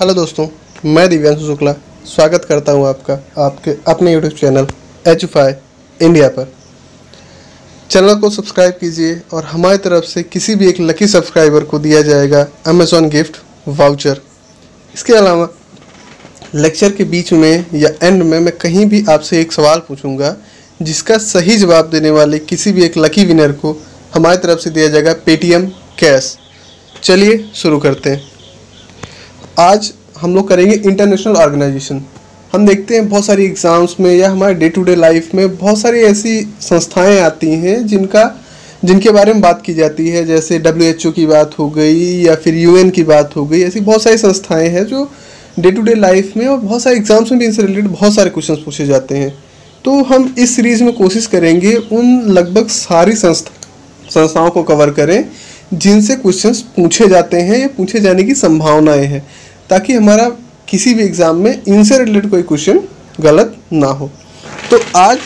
Hello दोस्तों, मैं दिव्यांशु शुक्ला स्वागत करता हूं आपका आपके अपने यूट्यूब चैनल एजुफाई इंडिया पर। चैनल को सब्सक्राइब कीजिए और हमारी तरफ से किसी भी एक लकी सब्सक्राइबर को दिया जाएगा अमेज़ॉन गिफ्ट वाउचर। इसके अलावा लेक्चर के बीच में या एंड में मैं कहीं भी आपसे एक सवाल पूछूंगा, जिसका सही जवाब देने वाले किसी भी एक लकी विनर को हमारी तरफ से दिया जाएगा पेटीएम कैश। चलिए शुरू करते हैं। आज हम लोग करेंगे इंटरनेशनल ऑर्गेनाइजेशन। हम देखते हैं बहुत सारी एग्ज़ाम्स में या हमारे डे टू डे लाइफ में बहुत सारी ऐसी संस्थाएं आती हैं जिनके बारे में बात की जाती है, जैसे WHO की बात हो गई या फिर UN की बात हो गई। ऐसी बहुत सारी संस्थाएं हैं जो डे टू डे लाइफ में और बहुत सारे एग्ज़ाम्स में भी इनसे रिलेटेड बहुत सारे क्वेश्चंस पूछे जाते हैं। तो हम इस सीरीज़ में कोशिश करेंगे उन लगभग सारी संस्थाओं को कवर करें जिनसे क्वेश्चंस पूछे जाते हैं या पूछे जाने की संभावनाएं हैं, ताकि हमारा किसी भी एग्ज़ाम में इनसे रिलेटेड कोई क्वेश्चन गलत ना हो। तो आज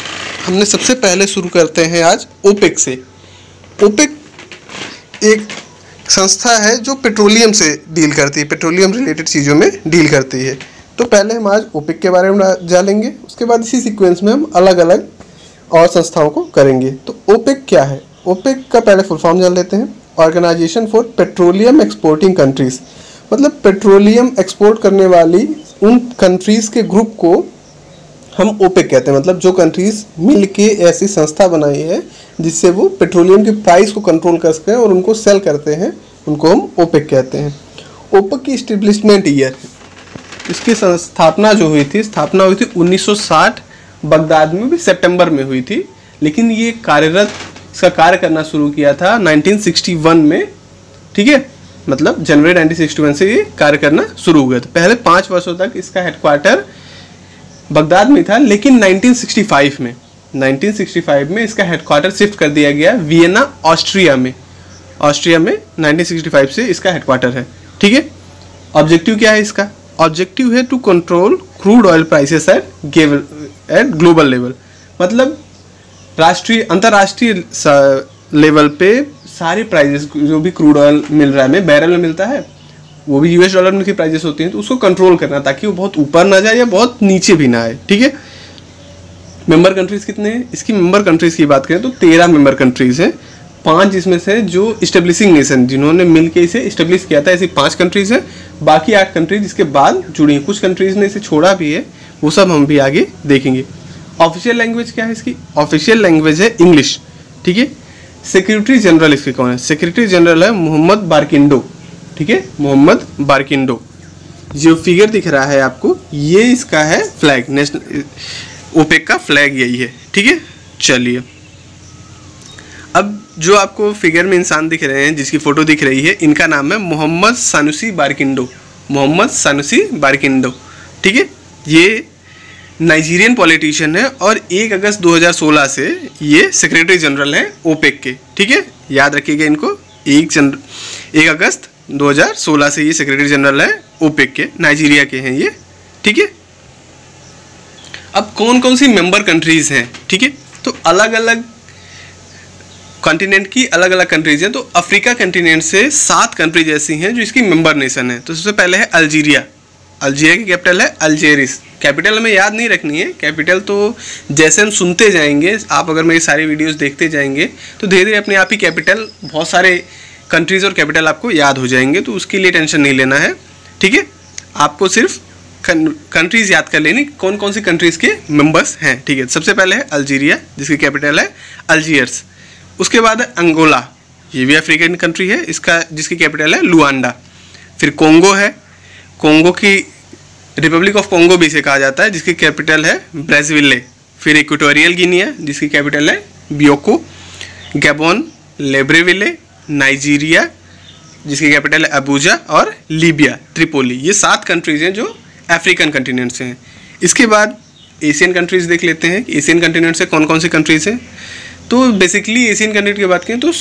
हमने सबसे पहले शुरू करते हैं आज ओपेक से। ओपेक एक संस्था है जो पेट्रोलियम से डील करती है, पेट्रोलियम रिलेटेड चीज़ों में डील करती है। तो पहले हम आज ओपेक के बारे में जानेंगे, उसके बाद इसी सीक्वेंस में हम अलग अलग और संस्थाओं को करेंगे। तो ओपेक क्या है? ओपेक का पहले फुल फॉर्म जान लेते हैं। Organisation for petroleum exporting countries, मतलब पेट्रोलियम एक्सपोर्ट करने वाली उन कंट्रीज़ के ग्रुप को हम ओपेक कहते हैं। मतलब जो कंट्रीज़ मिल के ऐसी संस्था बनाई है जिससे वो पेट्रोलियम की प्राइस को कंट्रोल कर सकें और उनको सेल करते हैं, उनको हम ओपेक कहते हैं। ओपेक की इस्टेब्लिशमेंट ईयर, इसकी स्थापना हुई थी 1960 बगदाद में भी सितंबर में हुई थी, लेकिन ये इसका कार्य करना शुरू किया था 1961 में। ठीक है, मतलब जनवरी 1961 से ये कार्य करना शुरू हुआ था। पहले 5 वर्षों तक इसका हेडक्वार्टर बगदाद में था, लेकिन 1965 में इसका हेडक्वार्टर शिफ्ट कर दिया गया वियना ऑस्ट्रिया में 1965 से इसका हेडक्वार्टर है। ठीक है, ऑब्जेक्टिव क्या है इसका? ऑब्जेक्टिव है to control crude oil prices at global level. मतलब अंतर्राष्ट्रीय लेवल पे सारे प्राइजेस जो भी क्रूड ऑयल मिल रहा है, हमें बैरल में मिलता है, वो भी US डॉलर में की प्राइजेस होती हैं, तो उसको कंट्रोल करना ताकि वो बहुत ऊपर ना जाए या बहुत नीचे भी ना आए। ठीक है, मेंबर कंट्रीज़ कितने हैं? इसकी मेंबर कंट्रीज़ की बात करें तो 13 मेंबर कंट्रीज़ हैं। 5 जिसमें से जो इस्टेब्लिशिंग नेशन जिन्होंने मिलकर इसे इस्टेब्लिश किया था, ऐसी 5 कंट्रीज़ हैं। बाकी 8 कंट्रीज इसके बाद जुड़ी हैं। कुछ कंट्रीज़ ने इसे छोड़ा भी है, वो सब हम भी आगे देखेंगे। ऑफिशियल लैंग्वेज क्या है इसकी? ऑफिशियल लैंग्वेज है इंग्लिश। ठीक है, सेक्रेटरी जनरल इसके कौन है? सेक्रेटरी जनरल है मोहम्मद बारकिंडो। ठीक है, मोहम्मद बारकिंडो। जो फिगर दिख रहा है आपको, ये इसका है फ्लैग, नेशनल ओपेक का फ्लैग यही है। ठीक है, चलिए अब जो आपको फिगर में इंसान दिख रहे हैं, जिसकी फ़ोटो दिख रही है, इनका नाम है मोहम्मद सानुसी बारकिंडो। मोहम्मद सानुसी बारकिंडो। ठीक है, ये नाइजीरियन पॉलिटिशियन है और 1 अगस्त 2016 से ये सेक्रेटरी जनरल हैं ओपेक के। ठीक है, याद रखिएगा इनको, 1 अगस्त 2016 से ये सेक्रेटरी जनरल है ओपेक के, नाइजीरिया के हैं ये। ठीक है, अब कौन कौन सी मेंबर कंट्रीज़ हैं? ठीक है, तो अलग अलग कॉन्टिनेंट की अलग अलग कंट्रीज हैं। तो अफ्रीका कंटिनेंट से 7 कंट्रीज ऐसी हैं जो इसकी मेंबर नेशन है। तो सबसे पहले है अल्जीरिया। अल्जीरिया की कैपिटल है अल्जेरिस। कैपिटल हमें याद नहीं रखनी है, कैपिटल तो जैसे हम सुनते जाएंगे, आप अगर मेरी सारी वीडियोस देखते जाएंगे तो धीरे धीरे अपने आप ही कैपिटल, बहुत सारे कंट्रीज़ और कैपिटल आपको याद हो जाएंगे, तो उसके लिए टेंशन नहीं लेना है। ठीक है, आपको सिर्फ कंट्रीज़ याद कर लेनी, कौन कौन सी कंट्रीज़ के मेंबर्स हैं। ठीक है, सबसे पहले है अल्जीरिया जिसकी कैपिटल है अल्जीयर्स। उसके बाद है अंगोला, ये भी अफ्रीकन कंट्री है, जिसकी कैपिटल है लुआंडा। फिर कोंगो है, कोंगो की रिपब्लिक ऑफ कोंगो भी इसे कहा जाता है, जिसकी कैपिटल है ब्राज़ीविले। फिर इक्वेटोरियल गिनी है जिसकी कैपिटल है बियोको। गैबोन, लिब्रेविले, नाइजीरिया जिसकी कैपिटल है अबूजा, और लीबिया त्रिपोली। ये 7 कंट्रीज हैं जो अफ्रीकन कंटिनेंट से हैं। इसके बाद एशियन कंट्रीज़ देख लेते हैं कि एशियन कंटिनेंट से कौन कौन सी कंट्रीज़ हैं। तो बेसिकली एशियन कंट्री की बात करें तो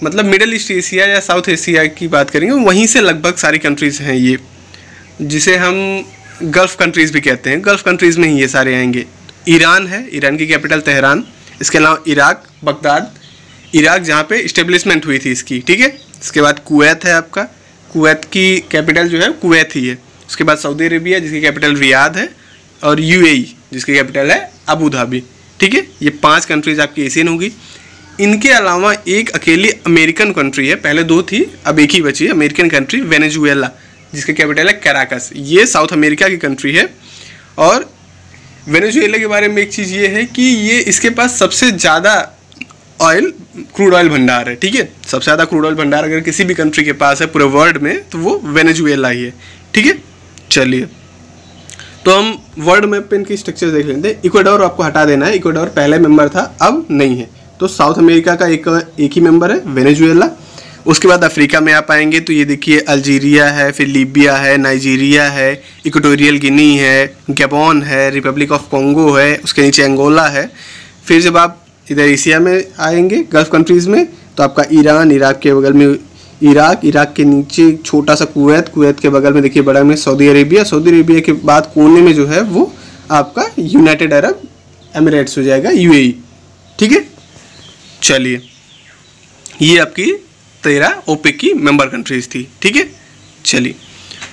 मतलब मिडल ईस्ट एशिया या साउथ एशिया की बात करेंगे, वहीं से लगभग सारी कंट्रीज़ हैं ये, जिसे हम गल्फ़ कंट्रीज़ भी कहते हैं। गल्फ़ कंट्रीज़ में ही ये सारे आएंगे। ईरान है, ईरान की कैपिटल तेहरान। इसके अलावा इराक, बगदाद, इराक जहाँ पे इस्टेब्लिशमेंट हुई थी इसकी। ठीक है, इसके बाद कुवैत है आपका, कुवैत की कैपिटल जो है कुवैत ही है। उसके बाद सऊदी अरेबिया जिसकी कैपिटल रियाद है, और यूएई जिसकी कैपिटल है अबू धाबी। ठीक है, ये 5 कंट्रीज आपकी एशियन होगी। इनके अलावा एक अकेली अमेरिकन कंट्री है, पहले 2 थी अब एक ही बची है, अमेरिकन कंट्री वेनेजुएला जिसकी कैपिटल है कैराकस। ये साउथ अमेरिका की कंट्री है। और वेनेजुएला के बारे में एक चीज़ ये है कि ये इसके पास सबसे ज़्यादा ऑयल, क्रूड ऑयल भंडार है। ठीक है, सबसे ज़्यादा क्रूड ऑयल भंडार अगर किसी भी कंट्री के पास है पूरे वर्ल्ड में तो वो वेनेजुएला ही है। ठीक है, चलिए तो हम वर्ल्ड मैप पे इनकी स्ट्रक्चर देख लेते हैं। इक्वाडोर आपको हटा देना है, इक्वाडोर पहले मेंबर था अब नहीं है। तो साउथ अमेरिका का एक ही मेंबर है वेनेजुएला। उसके बाद अफ्रीका में आप आएंगे तो ये देखिए अल्जीरिया है, फिर लीबिया है, नाइजीरिया है, इक्वेटोरियल गिनी है, गैबोन है, रिपब्लिक ऑफ कॉन्गो है, उसके नीचे अंगोला है। फिर जब आप इधर एशिया में आएंगे गल्फ कंट्रीज़ में तो आपका ईरान, इराक के बगल में इराक, इराक के नीचे छोटा सा कुवैत, कुवैत के बगल में देखिए बड़ा में सऊदी अरेबिया, सऊदी अरेबिया के बाद कोने में जो है वो आपका यूनाइटेड अरब एमिरेट्स हो जाएगा, यूएई। ठीक है, चलिए ये आपकी 13 ओपेक की मेंबर कंट्रीज थी। ठीक है, चलिए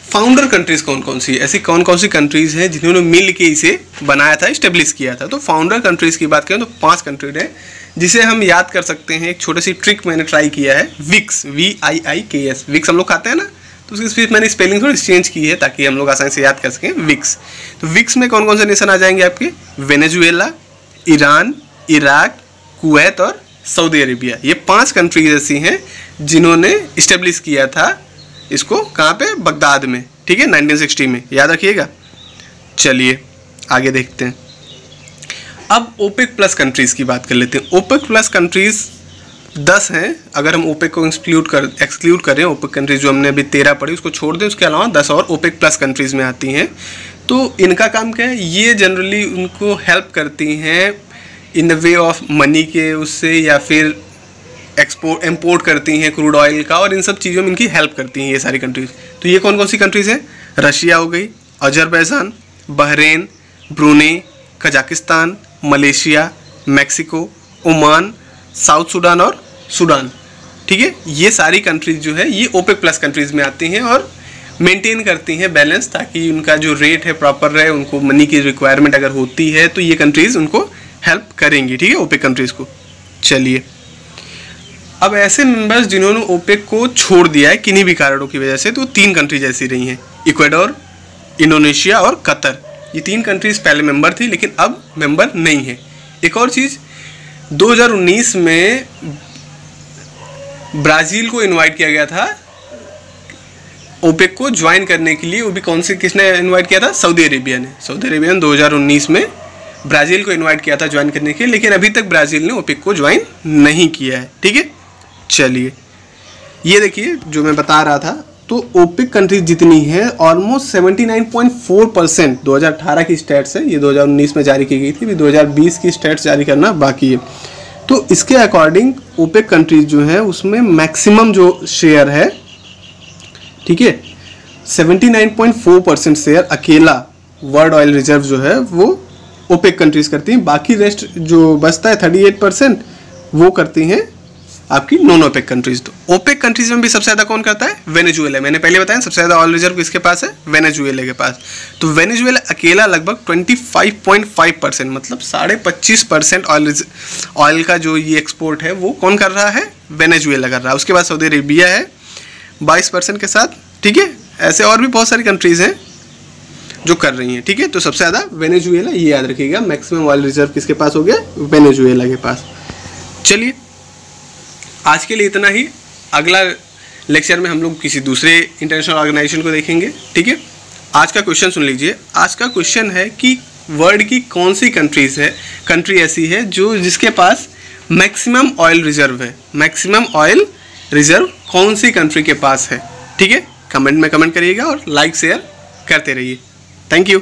फाउंडर कंट्रीज कौन कौन सी, ऐसी कौन कौन सी कंट्रीज हैं जिन्होंने मिल के इसे बनाया था, इस्टेब्लिश किया था। तो फाउंडर कंट्रीज की बात करें तो 5 कंट्रीज हैं जिसे हम याद कर सकते हैं। एक छोटी सी ट्रिक मैंने ट्राई किया है, विक्स, VIIKS, विक्स हम लोग खाते हैं ना, तो उसकी स्पेस मैंने स्पेलिंग थोड़ी चेंज की है ताकि हम लोग आसानी से याद कर सकें। विक्स, तो विक्स में कौन कौन से नेशन आ जाएंगे आपके, वेनेजुएला, ईरान, इराक, कुवैत और सऊदी अरेबिया। ये 5 कंट्रीज ऐसी हैं जिन्होंने इस्टेब्लिश किया था इसको, कहाँ पे, बगदाद में। ठीक है, 1960 में, याद रखिएगा। चलिए आगे देखते हैं। अब ओपेक प्लस कंट्रीज़ की बात कर लेते हैं। ओपेक प्लस कंट्रीज़ 10 हैं, अगर हम ओपेक को एक्सक्लूड करें, ओपेक कंट्रीज जो हमने अभी 13 पढ़ी उसको छोड़ दें, उसके अलावा 10 और ओपेक प्लस कंट्रीज़ में आती हैं। तो इनका काम क्या है, ये जनरली उनको हेल्प करती हैं in the way of money के उससे, या फिर इम्पोर्ट करती हैं क्रूड ऑयल का, और इन सब चीज़ों में इनकी हेल्प करती हैं ये सारी कंट्रीज़। तो ये कौन कौन सी कंट्रीज़ हैं, रशिया हो गई, Azerbaijan, Bahrain, Brunei, Kazakhstan, Malaysia, Mexico, Oman, south Sudan और सूडान। ठीक है, ये सारी कंट्रीज़ जो है ये ओपेक प्लस कंट्रीज़ में आती हैं और मेंटेन करती हैं बैलेंस, ताकि उनका जो रेट है प्रॉपर रहे, उनको मनी की रिक्वायरमेंट अगर होती है तो ये कंट्रीज़ उनको हेल्प करेंगी। ठीक है, ओपेक कंट्रीज़ को। चलिए अब ऐसे मेंबर्स जिन्होंने ओपेक को छोड़ दिया है किन्हीं भी कारणों की वजह से, तो 3 कंट्रीज ऐसी रही हैं, इक्वाडोर, इंडोनेशिया और कतर। ये 3 कंट्रीज पहले मेंबर थी लेकिन अब मेंबर नहीं है। एक और चीज़, 2019 में ब्राज़ील को इनवाइट किया गया था ओपेक को ज्वाइन करने के लिए। वो भी किसने इनवाइट किया था, सऊदी अरेबिया ने। सऊदी अरेबिया ने 2019 में ब्राज़ील को इनवाइट किया था ज्वाइन करने के लिए, लेकिन अभी तक ब्राज़ील ने ओपेक को ज्वाइन नहीं किया है। ठीक है, चलिए ये देखिए जो मैं बता रहा था, तो ओपेक कंट्रीज जितनी है ऑलमोस्ट 79.4%, 2018 की स्टैट्स है, ये 2019 में जारी की गई थी, 2020 की स्टैट्स जारी करना बाकी है। तो इसके अकॉर्डिंग ओपेक कंट्रीज जो है उसमें मैक्सिमम जो शेयर है, ठीक है, 79.4% शेयर अकेला वर्ल्ड ऑयल रिजर्व जो है वो ओपेक कंट्रीज करती हैं। बाकी रेस्ट जो बचता है 38% वो करती हैं आपकी नॉन ओपेक कंट्रीज। तो ओपेक कंट्रीज में भी सबसे ज़्यादा कौन करता है, वेनेजुएला। मैंने पहले बताया सबसे ज़्यादा ऑयल रिजर्व किसके पास है, वेनेजुएला के पास। तो वेनेजुएला अकेला लगभग 25.5%, मतलब 25.5% ऑयल का जो ये एक्सपोर्ट है वो कौन कर रहा है, वेनेजुएला कर रहा है। उसके बाद सऊदी अरेबिया है 22% के साथ। ठीक है, ऐसे और भी बहुत सारी कंट्रीज हैं जो कर रही हैं। ठीक है, तो सबसे ज़्यादा वेनेजुएला, ये याद रखिएगा। मैक्सिमम ऑयल रिजर्व किसके पास हो गया, वेनेजुएला के पास। चलिए आज के लिए इतना ही। अगला लेक्चर में हम लोग किसी दूसरे इंटरनेशनल ऑर्गेनाइजेशन को देखेंगे। ठीक है, आज का क्वेश्चन सुन लीजिए। आज का क्वेश्चन है कि वर्ल्ड की कौन सी कंट्री ऐसी है जो जिसके पास मैक्सिमम ऑयल रिजर्व है। मैक्सिमम ऑयल रिजर्व कौन सी कंट्री के पास है। ठीक है, कमेंट में कमेंट करिएगा और लाइक शेयर करते रहिए। Thank you.